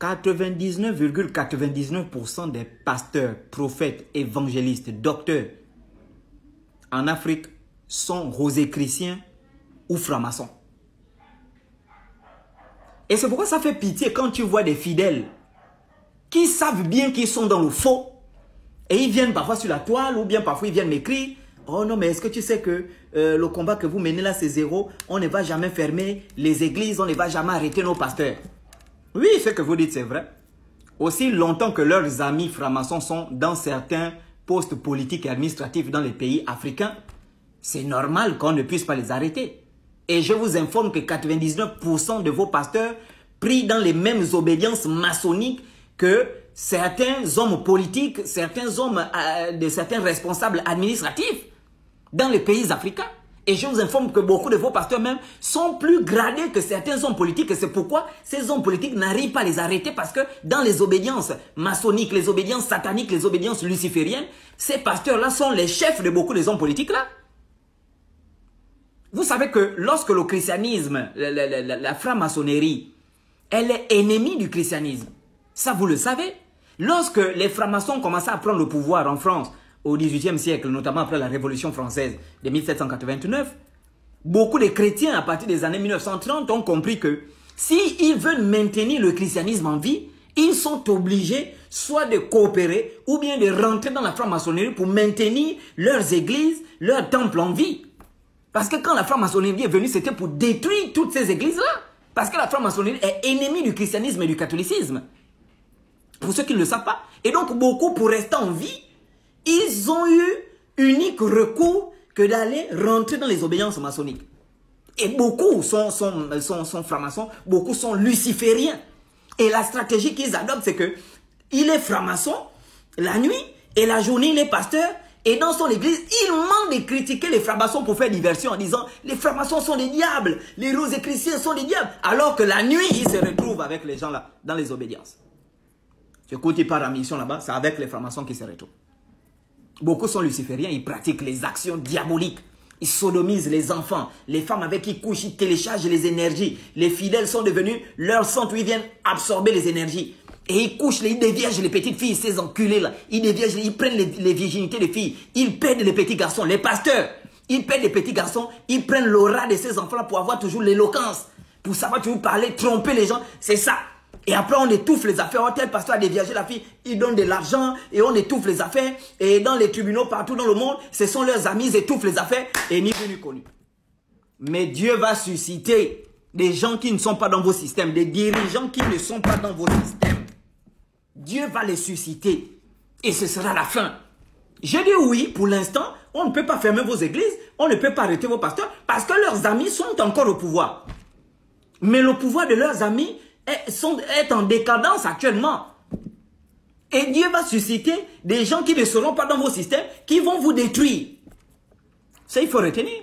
99,99% des pasteurs, prophètes, évangélistes, docteurs en Afrique sont rosicruciens ou francs-maçons. Et c'est pourquoi ça fait pitié quand tu vois des fidèles qui savent bien qu'ils sont dans le faux et ils viennent parfois sur la toile ou bien parfois ils viennent m'écrire: oh non, mais est-ce que tu sais que le combat que vous menez là c'est zéro, on ne va jamais fermer les églises, on ne va jamais arrêter nos pasteurs. Oui, ce que vous dites c'est vrai. Aussi longtemps que leurs amis francs-maçons sont dans certains postes politiques et administratifs dans les pays africains, c'est normal qu'on ne puisse pas les arrêter. Et je vous informe que 99% de vos pasteurs prient dans les mêmes obédiences maçonniques que certains hommes politiques, certains hommes, certains responsables administratifs dans les pays africains. Et je vous informe que beaucoup de vos pasteurs même sont plus gradés que certains hommes politiques. Et c'est pourquoi ces hommes politiques n'arrivent pas à les arrêter, parce que dans les obédiences maçonniques, les obédiences sataniques, les obédiences lucifériennes, ces pasteurs-là sont les chefs de beaucoup des hommes politiques là. Vous savez que lorsque le christianisme, la franc-maçonnerie, elle est ennemie du christianisme. Ça, vous le savez. Lorsque les francs-maçons commençaient à prendre le pouvoir en France au XVIIIe siècle, notamment après la Révolution française de 1789, beaucoup de chrétiens à partir des années 1930 ont compris que s'ils veulent maintenir le christianisme en vie, ils sont obligés soit de coopérer ou bien de rentrer dans la franc-maçonnerie pour maintenir leurs églises, leurs temples en vie. Parce que quand la franc-maçonnerie est venue, c'était pour détruire toutes ces églises-là. Parce que la franc-maçonnerie est ennemie du christianisme et du catholicisme. Pour ceux qui ne le savent pas. Et donc, beaucoup, pour rester en vie, ils ont eu unique recours que d'aller rentrer dans les obédiences maçonniques. Et beaucoup sont francs-maçons, beaucoup sont lucifériens. Et la stratégie qu'ils adoptent, c'est que il est franc-maçon la nuit et la journée, il est pasteur. Et dans son église, il manque de critiquer les francs-maçons pour faire diversion en disant les francs-maçons sont des diables, les rosicruciens sont des diables. Alors que la nuit, il se retrouve avec les gens là, dans les obédiences. Quand il part en mission là-bas, c'est avec les francs-maçons qu'il se retrouve. Beaucoup sont lucifériens, ils pratiquent les actions diaboliques. Ils sodomisent les enfants, les femmes avec qui ils couchent, ils téléchargent les énergies. Les fidèles sont devenus leur centre où ils viennent absorber les énergies. Et ils couchent, ils déviergent les petites filles, ces enculés là. Ils déviergent, ils prennent les virginités des filles. Ils perdent les petits garçons, les pasteurs. Ils perdent les petits garçons, ils prennent l'aura de ces enfants là pour avoir toujours l'éloquence. Pour savoir toujours parler, tromper les gens, c'est ça. Et après on étouffe les affaires. Tel pasteur a déviergé la fille, il donne de l'argent et on étouffe les affaires. Et dans les tribunaux partout dans le monde, ce sont leurs amis, ils étouffent les affaires et ni vu ni connu. Mais Dieu va susciter des gens qui ne sont pas dans vos systèmes, des dirigeants qui ne sont pas dans vos systèmes. Dieu va les susciter et ce sera la fin. Je dis oui, pour l'instant, on ne peut pas fermer vos églises, on ne peut pas arrêter vos pasteurs parce que leurs amis sont encore au pouvoir. Mais le pouvoir de leurs amis est en décadence actuellement. Et Dieu va susciter des gens qui ne seront pas dans vos systèmes, qui vont vous détruire. Ça, il faut retenir.